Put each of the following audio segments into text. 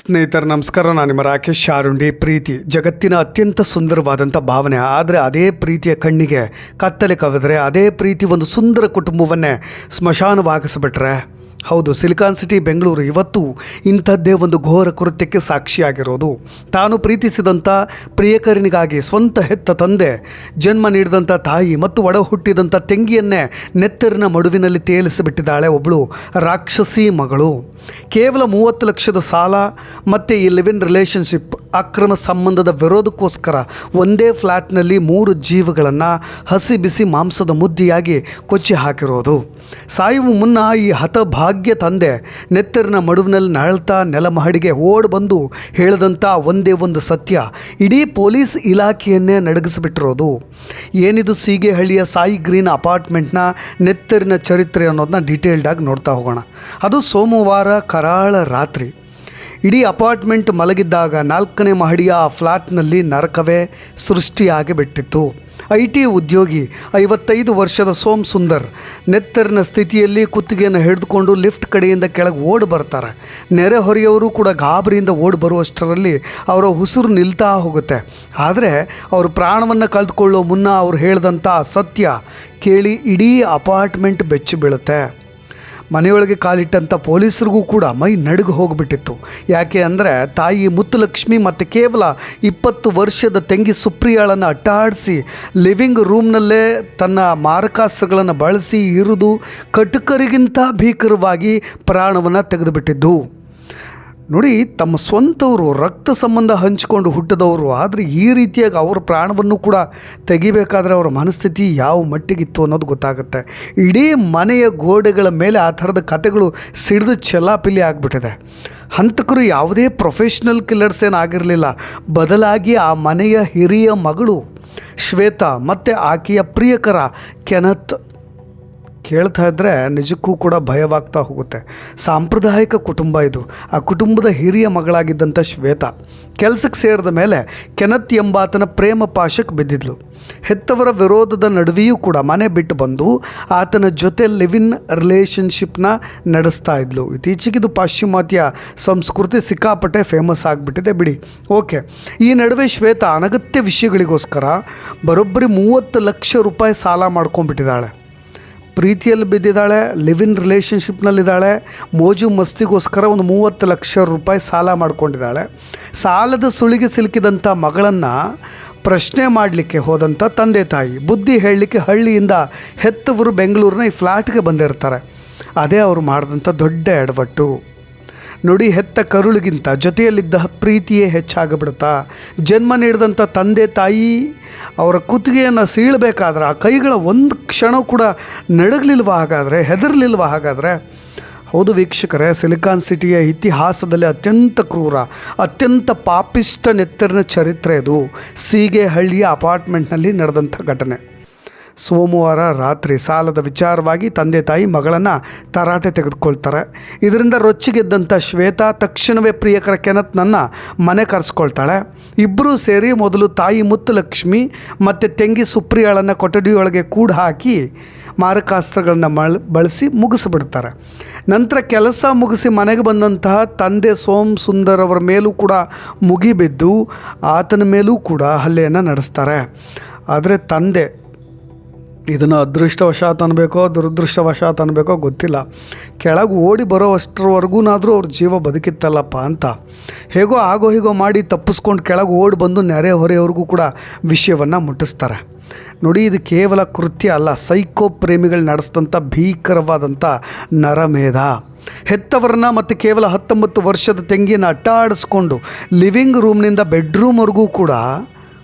ಸ್ನೇಹಿತರು ನಮಸ್ಕಾರ. ನಾನು ನಿಮ್ಮ ರಾಕೇಶ್ ಶಾರುಂಡಿ. ಪ್ರೀತಿ ಜಗತ್ತಿನ ಅತ್ಯಂತ ಸುಂದರವಾದಂಥ ಭಾವನೆ. ಆದರೆ ಅದೇ ಪ್ರೀತಿಯ ಕಣ್ಣಿಗೆ ಕತ್ತಲೆ ಕವಿದ್ರೆ, ಅದೇ ಪ್ರೀತಿ ಒಂದು ಸುಂದರ ಕುಟುಂಬವನ್ನೇ ಸ್ಮಶಾನವಾಗಿಸಿಬಿಟ್ರೆ, ಹೌದು, ಸಿಲಿಕಾನ್ ಸಿಟಿ ಬೆಂಗಳೂರು ಇವತ್ತು ಇಂಥದ್ದೇ ಒಂದು ಘೋರ ಕೃತ್ಯಕ್ಕೆ ಸಾಕ್ಷಿಯಾಗಿರೋದು. ತಾನು ಪ್ರೀತಿಸಿದಂಥ ಪ್ರಿಯಕರನಿಗಾಗಿ ಸ್ವಂತ ಹೆತ್ತ ತಂದೆ, ಜನ್ಮ ನೀಡಿದಂಥ ತಾಯಿ ಮತ್ತು ಒಡ ಹುಟ್ಟಿದಂಥ ತಂಗಿಯನ್ನೇ ನೆತ್ತರಿನ ಮಡುವಿನಲ್ಲಿ ತೇಲಿಸಿಬಿಟ್ಟಿದ್ದಾಳೆ ಒಬ್ಬಳು ರಾಕ್ಷಸಿ ಮಗಳು. ಕೇವಲ 30 ಲಕ್ಷದ ಸಾಲ ಮತ್ತು ಈ ಲಿವ್ ಇನ್ ರಿಲೇಷನ್ಶಿಪ್ ಅಕ್ರಮ ಸಂಬಂಧದ ವಿರೋಧಕ್ಕೋಸ್ಕರ ಒಂದೇ ಫ್ಲ್ಯಾಟ್ನಲ್ಲಿ 3 ಜೀವಗಳನ್ನು ಹಸಿ ಬಿಸಿ ಮಾಂಸದ ಮುದ್ದಿಯಾಗಿ ಕೊಚ್ಚಿ ಹಾಕಿರೋದು. ಸಾಯುವ ಮುನ್ನ ಈ ಹತಭಾಗ್ಯ ತಂದೆ ನೆತ್ತರಿನ ಮಡುವಿನಲ್ಲಿ ನರಳ್ತಾ ನೆಲಮಹಡಿಗೆ ಓಡಿ ಬಂದು ಹೇಳಿದಂಥ ಒಂದೇ ಒಂದು ಸತ್ಯ ಇಡೀ ಪೊಲೀಸ್ ಇಲಾಖೆಯನ್ನೇ ನಡಗಿಸಿಬಿಟ್ಟಿರೋದು. ಏನಿದು ಸೀಗೆಹಳ್ಳಿಯ ಸಾಯಿ ಗ್ರೀನ್ ಅಪಾರ್ಟ್ಮೆಂಟ್ನ ನೆತ್ತರಿನ ಚರಿತ್ರೆ ಅನ್ನೋದನ್ನ ಡೀಟೇಲ್ಡಾಗಿ ನೋಡ್ತಾ ಹೋಗೋಣ. ಅದು ಸೋಮವಾರ ಕರಾಳ ರಾತ್ರಿ. ಇಡೀ ಅಪಾರ್ಟ್ಮೆಂಟ್ ಮಲಗಿದ್ದಾಗ 4ನೇ ಮಹಡಿಯ ಆ ಫ್ಲ್ಯಾಟ್ನಲ್ಲಿ ನರಕವೇ ಸೃಷ್ಟಿಯಾಗಿ ಬಿಟ್ಟಿತ್ತು. IT ಉದ್ಯೋಗಿ 55 ವರ್ಷದ ಸೋಮ್ ಸುಂದರ್ ನೆತ್ತರಿನ ಸ್ಥಿತಿಯಲ್ಲಿ ಕುತ್ತಿಗೆಯನ್ನು ಹಿಡಿದುಕೊಂಡು ಲಿಫ್ಟ್ ಕಡೆಯಿಂದ ಕೆಳಗೆ ಓಡಿ ಬರ್ತಾರೆ. ನೆರೆಹೊರೆಯವರು ಕೂಡ ಗಾಬರಿಯಿಂದ ಓಡಿ ಬರುವಷ್ಟರಲ್ಲಿ ಅವರ ಉಸಿರು ನಿಲ್ತಾ ಹೋಗುತ್ತೆ. ಆದರೆ ಅವರು ಪ್ರಾಣವನ್ನು ಕಳೆದುಕೊಳ್ಳೋ ಮುನ್ನ ಅವರು ಹೇಳಿದಂಥ ಸತ್ಯ ಕೇಳಿ ಇಡೀ ಅಪಾರ್ಟ್ಮೆಂಟ್ ಬೆಚ್ಚಿ ಬೀಳುತ್ತೆ. ಮನೆಯೊಳಗೆ ಕಾಲಿಟ್ಟಂಥ ಪೊಲೀಸರಿಗೂ ಕೂಡ ಮೈ ನಡುಗು ಹೋಗಿಬಿಟ್ಟಿತ್ತು. ಯಾಕೆ ಅಂದರೆ ತಾಯಿ ಮುತ್ತುಲಕ್ಷ್ಮಿ ಮತ್ತು ಕೇವಲ 20 ವರ್ಷದ ತಂಗಿ ಸುಪ್ರಿಯಾಳನ್ನು ಅಟ್ಟಾಡಿಸಿ ಲಿವಿಂಗ್ ರೂಮ್ನಲ್ಲೇ ತನ್ನ ಮಾರಕಾಸ್ತ್ರಗಳನ್ನು ಬಳಸಿ ಇರಿದು ಕಟುಕರಿಗಿಂತ ಭೀಕರವಾಗಿ ಪ್ರಾಣವನ್ನು ತೆಗೆದುಬಿಟ್ಟಿದ್ದು. ನೋಡಿ, ತಮ್ಮ ಸ್ವಂತವರು ರಕ್ತ ಸಂಬಂಧ ಹಂಚಿಕೊಂಡು ಹುಟ್ಟಿದವರು, ಆದರೆ ಈ ರೀತಿಯಾಗಿ ಅವರ ಪ್ರಾಣವನ್ನು ಕೂಡ ತೆಗಿಬೇಕಾದ್ರೆ ಅವರ ಮನಸ್ಥಿತಿ ಯಾವ ಮಟ್ಟಿಗಿತ್ತು ಅನ್ನೋದು ಗೊತ್ತಾಗುತ್ತೆ. ಇಡೀ ಮನೆಯ ಗೋಡೆಗಳ ಮೇಲೆ ಆ ಥರದ ಕಥೆಗಳು ಸಿಡಿದು ಚೆಲ್ಲಾಪಿಲ್ಲಿ ಆಗಿಬಿಟ್ಟಿದೆ. ಹಂತಕರು ಯಾವುದೇ ಪ್ರೊಫೆಷ್ನಲ್ ಕಿಲ್ಲರ್ಸ್ ಏನಾಗಿರಲಿಲ್ಲ. ಬದಲಾಗಿ ಆ ಮನೆಯ ಹಿರಿಯ ಮಗಳು ಶ್ವೇತಾ ಮತ್ತು ಆಕೆಯ ಪ್ರಿಯಕರ ಕೆನತ್. ಕೇಳ್ತಾ ಇದ್ದರೆ ನಿಜಕ್ಕೂ ಕೂಡ ಭಯವಾಗ್ತಾ ಹೋಗುತ್ತೆ. ಸಾಂಪ್ರದಾಯಿಕ ಕುಟುಂಬ ಇದು. ಆ ಕುಟುಂಬದ ಹಿರಿಯ ಮಗಳಾಗಿದ್ದಂಥ ಶ್ವೇತಾ ಕೆಲಸಕ್ಕೆ ಸೇರಿದ ಮೇಲೆ ಕೆನತ್ ಎಂಬಾತನ ಪ್ರೇಮ ಪಾಶಕ್ಕೆ ಬಿದ್ದಿದ್ಲು. ಹೆತ್ತವರ ವಿರೋಧದ ನಡುವೆಯೂ ಕೂಡ ಮನೆ ಬಿಟ್ಟು ಬಂದು ಆತನ ಜೊತೆ ಲಿವ್ ಇನ್ ರಿಲೇಷನ್ಶಿಪ್ನ ನಡೆಸ್ತಾ ಇದ್ಲು. ಇತ್ತೀಚೆಗಿದು ಪಾಶ್ಚಿಮಾತ್ಯ ಸಂಸ್ಕೃತಿ ಸಿಕ್ಕಾಪಟ್ಟೆ ಫೇಮಸ್ ಆಗಿಬಿಟ್ಟಿದೆ ಬಿಡಿ. ಓಕೆ, ಈ ನಡುವೆ ಶ್ವೇತಾ ಅನಗತ್ಯ ವಿಷಯಗಳಿಗೋಸ್ಕರ ಬರೋಬ್ಬರಿ 30 ಲಕ್ಷ ರೂಪಾಯಿ ಸಾಲ ಮಾಡ್ಕೊಂಡ್ಬಿಟ್ಟಿದ್ದಾಳೆ. ಪ್ರೀತಿಯಲ್ಲಿ ಬಿದ್ದಿದ್ದಾಳೆ, ಲಿವ್ ಇನ್ ರಿಲೇಷನ್ಶಿಪ್ನಲ್ಲಿದ್ದಾಳೆ. ಮೋಜು ಮಸ್ತಿಗೋಸ್ಕರ ಒಂದು 30 ಲಕ್ಷ ರೂಪಾಯಿ ಸಾಲ ಮಾಡ್ಕೊಂಡಿದ್ದಾಳೆ. ಸಾಲದ ಸುಳಿಗೆ ಸಿಲುಕಿದಂಥ ಮಗಳನ್ನು ಪ್ರಶ್ನೆ ಮಾಡಲಿಕ್ಕೆ ಹೋದಂಥ ತಂದೆ ತಾಯಿ ಬುದ್ಧಿ ಹೇಳಲಿಕ್ಕೆ ಹಳ್ಳಿಯಿಂದ ಹೆತ್ತವರು ಬೆಂಗಳೂರಿನ ಈ ಫ್ಲ್ಯಾಟ್ಗೆ ಬಂದಿರ್ತಾರೆ. ಅದೇ ಅವರು ಮಾಡಿದಂಥ ದೊಡ್ಡ ಎಡವಟ್ಟು. ನೋಡಿ, ಹೆತ್ತ ಕರುಳಿಗಿಂತ ಜೊತೆಯಲ್ಲಿದ್ದ ಪ್ರೀತಿಯೇ ಹೆಚ್ಚಾಗಿಬಿಡುತ್ತಾ. ಜನ್ಮ ನೀಡಿದಂಥ ತಂದೆ ತಾಯಿ ಅವರ ಕುತ್ತಿಗೆಯನ್ನು ಸೀಳಬೇಕಾದ್ರೆ ಆ ಕೈಗಳ ಒಂದು ಕ್ಷಣ ಕೂಡ ನಡಗಲಿಲ್ವ, ಹಾಗಾದರೆ ಹೆದರಲಿಲ್ವ? ಹಾಗಾದರೆ ಹೌದು ವೀಕ್ಷಕರೇ, ಸಿಲಿಕಾನ್ ಸಿಟಿಯ ಇತಿಹಾಸದಲ್ಲಿ ಅತ್ಯಂತ ಕ್ರೂರ, ಅತ್ಯಂತ ಪಾಪಿಷ್ಟ ನೆತ್ತರಿನ ಚರಿತ್ರೆ ಇದು. ಸೀಗೆಹಳ್ಳಿಯ ಅಪಾರ್ಟ್ಮೆಂಟ್ನಲ್ಲಿ ನಡೆದಂಥ ಘಟನೆ. ಸೋಮವಾರ ರಾತ್ರಿ ಸಾಲದ ವಿಚಾರವಾಗಿ ತಂದೆ ತಾಯಿ ಮಗಳನ್ನು ತರಾಟೆ ತೆಗೆದುಕೊಳ್ತಾರೆ. ಇದರಿಂದ ರೊಚ್ಚಿಗೆದ್ದಂಥ ಶ್ವೇತಾ ತಕ್ಷಣವೇ ಪ್ರಿಯಕರ ಕೆನತ್ನನ್ನು ಮನೆ ಕರೆಸ್ಕೊಳ್ತಾಳೆ. ಇಬ್ಬರೂ ಸೇರಿ ಮೊದಲು ತಾಯಿ ಮುತ್ತುಲಕ್ಷ್ಮಿ ಮತ್ತು ತಂಗಿ ಸುಪ್ರಿಯಾಳನ್ನು ಕೊಠಡಿಯೊಳಗೆ ಕೂಡ ಹಾಕಿ ಮಾರಕಾಸ್ತ್ರಗಳನ್ನ ಬಳಸಿ ಮುಗಿಸಿಬಿಡ್ತಾರೆ. ನಂತರ ಕೆಲಸ ಮುಗಿಸಿ ಮನೆಗೆ ಬಂದಂತಹ ತಂದೆ ಸೋಮ್ ಸುಂದರ್ ಅವರ ಮೇಲೂ ಕೂಡ ಮುಗಿಬಿದ್ದು ಆತನ ಮೇಲೂ ಕೂಡ ಹಲ್ಲೆಯನ್ನು ನಡೆಸ್ತಾರೆ. ಆದರೆ ತಂದೆ ಇದನ್ನು ಅದೃಷ್ಟವಶಾತ್ ಅನ್ನಬೇಕೋ ದುರದೃಷ್ಟವಶಾತ್ ಅನ್ನಬೇಕೋ ಗೊತ್ತಿಲ್ಲ, ಕೆಳಗೆ ಓಡಿ ಬರೋ ಅಷ್ಟರವರೆಗೂನಾದರೂ ಅವ್ರ ಜೀವ ಬದುಕಿತ್ತಲ್ಲಪ್ಪ ಅಂತ ಹೇಗೋ ಆಗೋ ಹೀಗೋ ಮಾಡಿ ತಪ್ಪಿಸ್ಕೊಂಡು ಕೆಳಗೆ ಓಡಿ ಬಂದು ನೆರೆ ಹೊರೆಯವ್ರಿಗೂ ಕೂಡ ವಿಷಯವನ್ನು ಮುಟ್ಟಿಸ್ತಾರೆ. ನೋಡಿ, ಇದು ಕೇವಲ ಕೃತ್ಯ ಅಲ್ಲ, ಸೈಕೋ ಪ್ರೇಮಿಗಳು ನಡೆಸಿದಂಥ ಭೀಕರವಾದಂಥ ನರಮೇಧ. ಹೆತ್ತವರನ್ನ ಮತ್ತು ಕೇವಲ 19 ವರ್ಷದ ತಂಗಿಯನ್ನು ಅಟ್ಟಾಡಿಸ್ಕೊಂಡು ಲಿವಿಂಗ್ ರೂಮ್ನಿಂದ ಬೆಡ್ರೂಮ್ವರೆಗೂ ಕೂಡ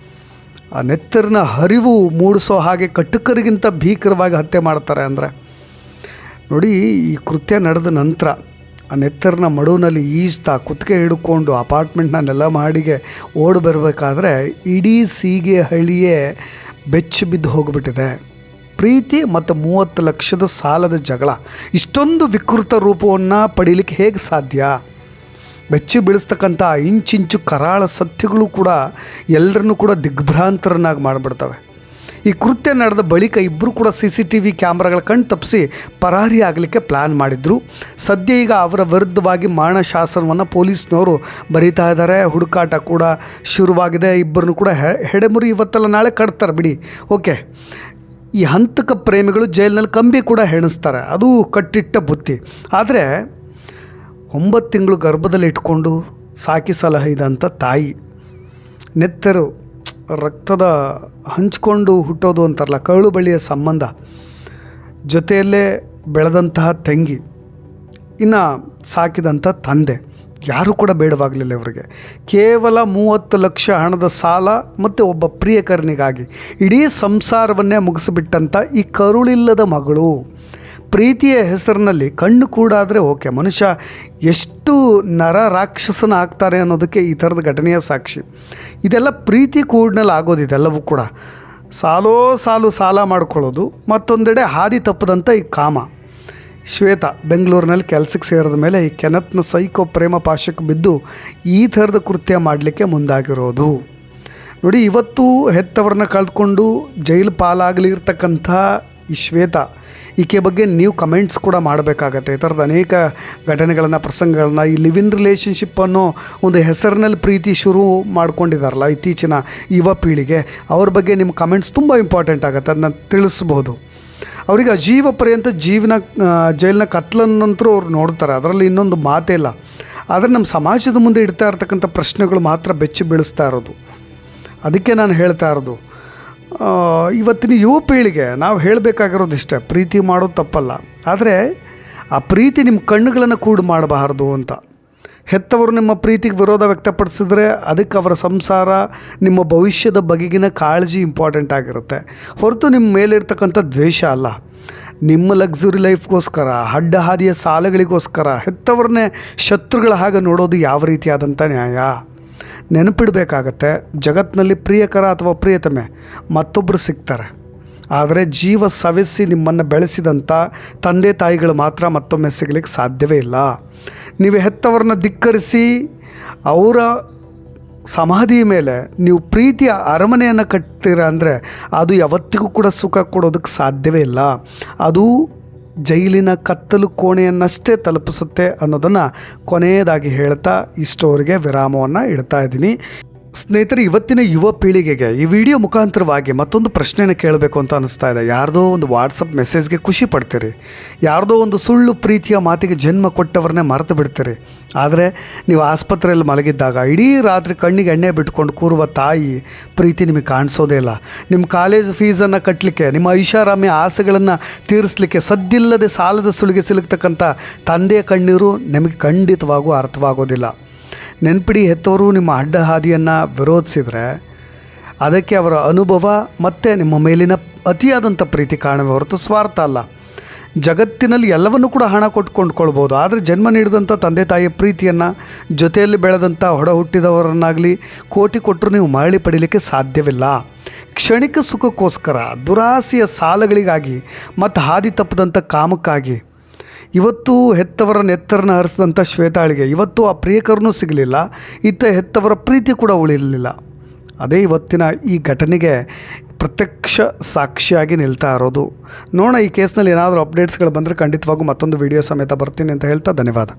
ಆ ನೆತ್ತರಿನ ಹರಿವು ಮೂಡಿಸೋ ಹಾಗೆ ಕಟುಕರಿಗಿಂತ ಭೀಕರವಾಗಿ ಹತ್ಯೆ ಮಾಡ್ತಾರೆ. ಅಂದರೆ ನೋಡಿ, ಈ ಕೃತ್ಯ ನಡೆದ ನಂತರ ಆ ನೆತ್ತರಿನ ಮಡುವಿನಲ್ಲಿ ಈಜ್ತಾ ಕುತ್ತಿಗೆ ಹಿಡ್ಕೊಂಡು ಅಪಾರ್ಟ್ಮೆಂಟ್ನ ನೆಲಮಹಡಿಗೆ ಓಡಿ ಬರಬೇಕಾದ್ರೆ ಇಡೀ ಸೀಗೆಹಳ್ಳಿಯೇ ಬೆಚ್ಚಿ ಬಿದ್ದು ಹೋಗಿಬಿಟ್ಟಿದೆ. ಪ್ರೀತಿ ಮತ್ತು 30 ಲಕ್ಷದ ಸಾಲದ ಜಗಳ ಇಷ್ಟೊಂದು ವಿಕೃತ ರೂಪವನ್ನು ಪಡೀಲಿಕ್ಕೆ ಹೇಗೆ ಸಾಧ್ಯ? ಬೆಚ್ಚಿ ಬೀಳಿಸ್ತಕ್ಕಂಥ ಇಂಚಿಂಚು ಕರಾಳ ಸತ್ಯಗಳು ಕೂಡ ಎಲ್ಲರನ್ನೂ ಕೂಡ ದಿಗ್ಭ್ರಾಂತರನ್ನಾಗಿ ಮಾಡಿಬಿಡ್ತವೆ. ಈ ಕೃತ್ಯ ನಡೆದ ಬಳಿಕ ಇಬ್ಬರು ಕೂಡ CCTV ಕ್ಯಾಮ್ರಾಗಳ ಕಣ್ಣು ತಪ್ಪಿಸಿ ಪರಾರಿ ಆಗಲಿಕ್ಕೆ ಪ್ಲ್ಯಾನ್ ಮಾಡಿದರು. ಸದ್ಯ ಈಗ ಅವರ ವಿರುದ್ಧವಾಗಿ ಮರಣ ಶಾಸನವನ್ನು ಪೊಲೀಸ್ನವರು ಬರೀತಾ ಇದ್ದಾರೆ. ಹುಡುಕಾಟ ಕೂಡ ಶುರುವಾಗಿದೆ. ಇಬ್ಬರನ್ನು ಕೂಡ ಹೆಡೆಮುರಿ ಇವತ್ತಲ್ಲ ನಾಳೆ ಕಟ್ತಾರೆ ಬಿಡಿ. ಓಕೆ, ಈ ಹಂತಕ ಪ್ರೇಮಿಗಳು ಜೈಲಿನಲ್ಲಿ ಕಂಬಿ ಕೂಡ ಹೆಣಿಸ್ತಾರೆ, ಅದು ಕಟ್ಟಿಟ್ಟ ಬುತ್ತಿ. ಆದರೆ 9 ತಿಂಗಳು ಗರ್ಭದಲ್ಲಿ ಇಟ್ಕೊಂಡು ಸಾಕಿ ಸಲಹಿದಂಥ ತಾಯಿ, ನೆತ್ತರು ರಕ್ತದ ಹಂಚ್ಕೊಂಡು ಹುಟ್ಟೋದು ಅಂತಾರಲ್ಲ, ಕರುಳು ಬಳ್ಳಿಯ ಸಂಬಂಧ, ಜೊತೆಯಲ್ಲೇ ಬೆಳೆದಂತಹ ತಂಗಿ, ಇನ್ನು ಸಾಕಿದಂಥ ತಂದೆ, ಯಾರೂ ಕೂಡ ಬೇಡವಾಗಲಿಲ್ಲ ಇವರಿಗೆ. ಕೇವಲ 30 ಲಕ್ಷ ಹಣದ ಸಾಲ ಮತ್ತು ಒಬ್ಬ ಪ್ರಿಯಕರನಿಗಾಗಿ ಇಡೀ ಸಂಸಾರವನ್ನೇ ಮುಗಿಸಿಬಿಟ್ಟಂಥ ಈ ಕರುಳಿಲ್ಲದ ಮಗಳು. ಪ್ರೀತಿಯ ಹೆಸರಿನಲ್ಲಿ ಕಣ್ಣು ಕೂಡಾದರೆ ಓಕೆ, ಮನುಷ್ಯ ಎಷ್ಟು ನರ ರಾಕ್ಷಸನ ಆಗ್ತಾರೆ ಅನ್ನೋದಕ್ಕೆ ಈ ಥರದ ಘಟನೆಯ ಸಾಕ್ಷಿ. ಇದೆಲ್ಲ ಪ್ರೀತಿ ಕೂಡಿನಲ್ಲಿ ಆಗೋದು. ಇದೆಲ್ಲವೂ ಕೂಡ ಸಾಲು ಸಾಲ ಮಾಡ್ಕೊಳ್ಳೋದು, ಮತ್ತೊಂದೆಡೆ ಹಾದಿ ತಪ್ಪದಂಥ ಈ ಕಾಮ. ಶ್ವೇತಾ ಬೆಂಗಳೂರಿನಲ್ಲಿ ಕೆಲಸಕ್ಕೆ ಸೇರಿದ ಮೇಲೆ ಈ ಕೆನತ್ನ ಸೈಕೋ ಪ್ರೇಮ ಪಾಶಕ್ಕೆ ಬಿದ್ದು ಈ ಥರದ ಕೃತ್ಯ ಮಾಡಲಿಕ್ಕೆ ಮುಂದಾಗಿರೋದು. ನೋಡಿ, ಇವತ್ತು ಹೆತ್ತವ್ರನ್ನ ಕಳೆದುಕೊಂಡು ಜೈಲು ಪಾಲಾಗಲಿರ್ತಕ್ಕಂಥ ಈ ಶ್ವೇತಾ, ಈಕೆ ಬಗ್ಗೆ ನೀವು ಕಮೆಂಟ್ಸ್ ಕೂಡ ಮಾಡಬೇಕಾಗತ್ತೆ. ಈ ಥರದ ಅನೇಕ ಘಟನೆಗಳನ್ನು, ಪ್ರಸಂಗಗಳನ್ನ, ಈ ಲಿವ್ ಇನ್ ರಿಲೇಷನ್ಶಿಪ್ ಅನ್ನೋ ಒಂದು ಹೆಸರಿನಲ್ಲಿ ಪ್ರೀತಿ ಶುರು ಮಾಡ್ಕೊಂಡಿದ್ದಾರಲ್ಲ ಇತ್ತೀಚಿನ ಯುವ ಪೀಳಿಗೆ, ಅವ್ರ ಬಗ್ಗೆ ನಿಮ್ಮ ಕಮೆಂಟ್ಸ್ ತುಂಬ ಇಂಪಾರ್ಟೆಂಟ್ ಆಗುತ್ತೆ. ಅದನ್ನ ತಿಳಿಸ್ಬೋದು. ಅವರಿಗೆ ಅಜೀವ ಪರ್ಯಂತ ಜೈಲಿನ ಕತ್ಲನ್ನಂತರೂ ಅವ್ರು ನೋಡ್ತಾರೆ, ಅದರಲ್ಲಿ ಇನ್ನೊಂದು ಮಾತೇ ಇಲ್ಲ. ಆದರೆ ನಮ್ಮ ಸಮಾಜದ ಮುಂದೆ ಇಡ್ತಾ ಇರ್ತಕ್ಕಂಥ ಪ್ರಶ್ನೆಗಳು ಮಾತ್ರ ಬೆಚ್ಚಿ ಬೀಳಿಸ್ತಾ ಇರೋದು. ಅದಕ್ಕೆ ನಾನು ಹೇಳ್ತಾ ಇರೋದು, ಇವತ್ತಿನ ಯುವ ಪೀಳಿಗೆ ನಾವು ಹೇಳಬೇಕಾಗಿರೋದು ಇಷ್ಟೇ, ಪ್ರೀತಿ ಮಾಡೋದು ತಪ್ಪಲ್ಲ, ಆದರೆ ಆ ಪ್ರೀತಿ ನಿಮ್ಮ ಕಣ್ಣುಗಳನ್ನು ಕೂಡು ಮಾಡಬಾರ್ದು ಅಂತ. ಹೆತ್ತವರು ನಿಮ್ಮ ಪ್ರೀತಿಗೆ ವಿರೋಧ ವ್ಯಕ್ತಪಡಿಸಿದ್ರೆ ಅದಕ್ಕೆ ಅವರ ಸಂಸಾರ, ನಿಮ್ಮ ಭವಿಷ್ಯದ ಬಗೆಗಿನ ಕಾಳಜಿ ಇಂಪಾರ್ಟೆಂಟ್ ಆಗಿರುತ್ತೆ, ಹೊರತು ನಿಮ್ಮ ಮೇಲಿರ್ತಕ್ಕಂಥ ದ್ವೇಷ ಅಲ್ಲ. ನಿಮ್ಮ ಲಕ್ಸುರಿ ಲೈಫ್ಗೋಸ್ಕರ, ಅಡ್ಡ ಹಾದಿಯ ಸಾಲಗಳಿಗೋಸ್ಕರ ಹೆತ್ತವ್ರನ್ನೇ ಶತ್ರುಗಳ ಹಾಗೆ ನೋಡೋದು ಯಾವ ರೀತಿಯಾದಂಥ ನ್ಯಾಯ? ನೆನಪಿಡಬೇಕಾಗತ್ತೆ, ಜಗತ್ತಿನಲ್ಲಿ ಪ್ರಿಯಕರ ಅಥವಾ ಪ್ರಿಯತಮೆ ಮತ್ತೊಬ್ಬರು ಸಿಗ್ತಾರೆ, ಆದರೆ ಜೀವ ಸವೆಸಿ ನಿಮ್ಮನ್ನು ಬೆಳೆಸಿದಂಥ ತಂದೆ ತಾಯಿಗಳು ಮಾತ್ರ ಮತ್ತೊಮ್ಮೆ ಸಿಗಲಿಕ್ಕೆ ಸಾಧ್ಯವೇ ಇಲ್ಲ. ನೀವು ಹೆತ್ತವರನ್ನ ಧಿಕ್ಕರಿಸಿ ಅವರ ಸಮಾಧಿಯ ಮೇಲೆ ನೀವು ಪ್ರೀತಿಯ ಅರಮನೆಯನ್ನು ಕಟ್ತೀರ ಅಂದರೆ ಅದು ಯಾವತ್ತಿಗೂ ಕೂಡ ಸುಖ ಕೊಡೋದಕ್ಕೆ ಸಾಧ್ಯವೇ ಇಲ್ಲ. ಅದು ಜೈಲಿನ ಕತ್ತಲು ಕೋಣೆಯನ್ನಷ್ಟೇ ತಲುಪಿಸುತ್ತೆ ಅನ್ನೋದನ್ನು ಕೊನೆಯದಾಗಿ ಹೇಳ್ತಾ ಈ ಸ್ಟೋರಿಗೆ ವಿರಾಮವನ್ನು ಇಡ್ತಾ ಇದ್ದೀನಿ. ಸ್ನೇಹಿತರೆ, ಇವತ್ತಿನ ಯುವ ಪೀಳಿಗೆಗೆ ಈ ವಿಡಿಯೋ ಮುಖಾಂತರವಾಗಿ ಮತ್ತೊಂದು ಪ್ರಶ್ನೆಯನ್ನು ಕೇಳಬೇಕು ಅಂತ ಅನಿಸ್ತಾ ಇದೆ. ಯಾರ್ದೋ ಒಂದು ವಾಟ್ಸಪ್ ಮೆಸೇಜ್ಗೆ ಖುಷಿ ಪಡ್ತೀರಿ, ಯಾರ್ದೋ ಒಂದು ಸುಳ್ಳು ಪ್ರೀತಿಯ ಮಾತಿಗೆ ಜನ್ಮ ಕೊಟ್ಟವ್ರನ್ನೇ ಮರೆತು ಬಿಡ್ತೀರಿ. ಆದರೆ ನೀವು ಆಸ್ಪತ್ರೆಯಲ್ಲಿ ಮಲಗಿದ್ದಾಗ ಇಡೀ ರಾತ್ರಿ ಕಣ್ಣಿಗೆ ಎಣ್ಣೆ ಬಿಟ್ಕೊಂಡು ಕೂರುವ ತಾಯಿ ಪ್ರೀತಿ ನಿಮಗೆ ಕಾಣಿಸೋದೇ ಇಲ್ಲ. ನಿಮ್ಮ ಕಾಲೇಜ್ ಫೀಸನ್ನು ಕಟ್ಟಲಿಕ್ಕೆ, ನಿಮ್ಮ ಐಷಾರಾಮಿ ಆಸೆಗಳನ್ನು ತೀರಿಸಲಿಕ್ಕೆ ಸದ್ದಿಲ್ಲದೆ ಸಾಲದ ಸುಳಿಗೆ ಸಿಲುಕ್ತಕ್ಕಂಥ ತಂದೆಯ ಕಣ್ಣೀರು ನಿಮಗೆ ಖಂಡಿತವಾಗೂ ಅರ್ಥವಾಗೋದಿಲ್ಲ. ನೆನಪಿಡಿ, ಹೆತ್ತವರು ನಿಮ್ಮ ಅಡ್ಡ ಹಾದಿಯನ್ನು ವಿರೋಧಿಸಿದರೆ ಅದಕ್ಕೆ ಅವರ ಅನುಭವ ಮತ್ತು ನಿಮ್ಮ ಮೇಲಿನ ಅತಿಯಾದಂಥ ಪ್ರೀತಿ ಕಾರಣವೇ ಹೊರತು ಸ್ವಾರ್ಥ ಅಲ್ಲ. ಜಗತ್ತಿನಲ್ಲಿ ಎಲ್ಲವನ್ನೂ ಕೂಡ ಹಣ ಕೊಟ್ಟು ಕೊಂಡ್ಕೊಳ್ಬೋದು, ಆದರೆ ಜನ್ಮ ನೀಡಿದಂಥ ತಂದೆ ತಾಯಿಯ ಪ್ರೀತಿಯನ್ನು, ಜೊತೆಯಲ್ಲಿ ಬೆಳೆದಂಥ ಹೊಡ ಹುಟ್ಟಿದವರನ್ನಾಗಲಿ ಕೋಟಿ ಕೊಟ್ಟರು ನೀವು ಮರಳಿ ಪಡೀಲಿಕ್ಕೆ ಸಾಧ್ಯವಿಲ್ಲ. ಕ್ಷಣಿಕ ಸುಖಕ್ಕೋಸ್ಕರ, ದುರಾಸೆಯ ಸಾಲಗಳಿಗಾಗಿ ಮತ್ತು ಹಾದಿ ತಪ್ಪದಂಥ ಕಾಮಕ್ಕಾಗಿ ಇವತ್ತು ಹೆತ್ತವರ ನೆತ್ತರನ್ನು ಹರಿಸಿದಂಥ ಶ್ವೇತಾಳಿಗೆ ಇವತ್ತು ಆ ಪ್ರಿಯಕರನೂ ಸಿಗಲಿಲ್ಲ, ಇತ್ತ ಹೆತ್ತವರ ಪ್ರೀತಿ ಕೂಡ ಉಳಿಲಿಲ್ಲ. ಅದೇ ಇವತ್ತಿನ ಈ ಘಟನೆಗೆ ಪ್ರತ್ಯಕ್ಷ ಸಾಕ್ಷಿಯಾಗಿ ನಿಲ್ತಾ ಇರೋದು. ನೋಡೋಣ, ಈ ಕೇಸ್ನಲ್ಲಿ ಏನಾದರೂ ಅಪ್ಡೇಟ್ಸ್ಗಳು ಬಂದರೆ ಖಂಡಿತವಾಗೂ ಮತ್ತೊಂದು ವಿಡಿಯೋ ಸಮೇತ ಬರ್ತೀನಿ ಅಂತ ಹೇಳ್ತಾ ಧನ್ಯವಾದ.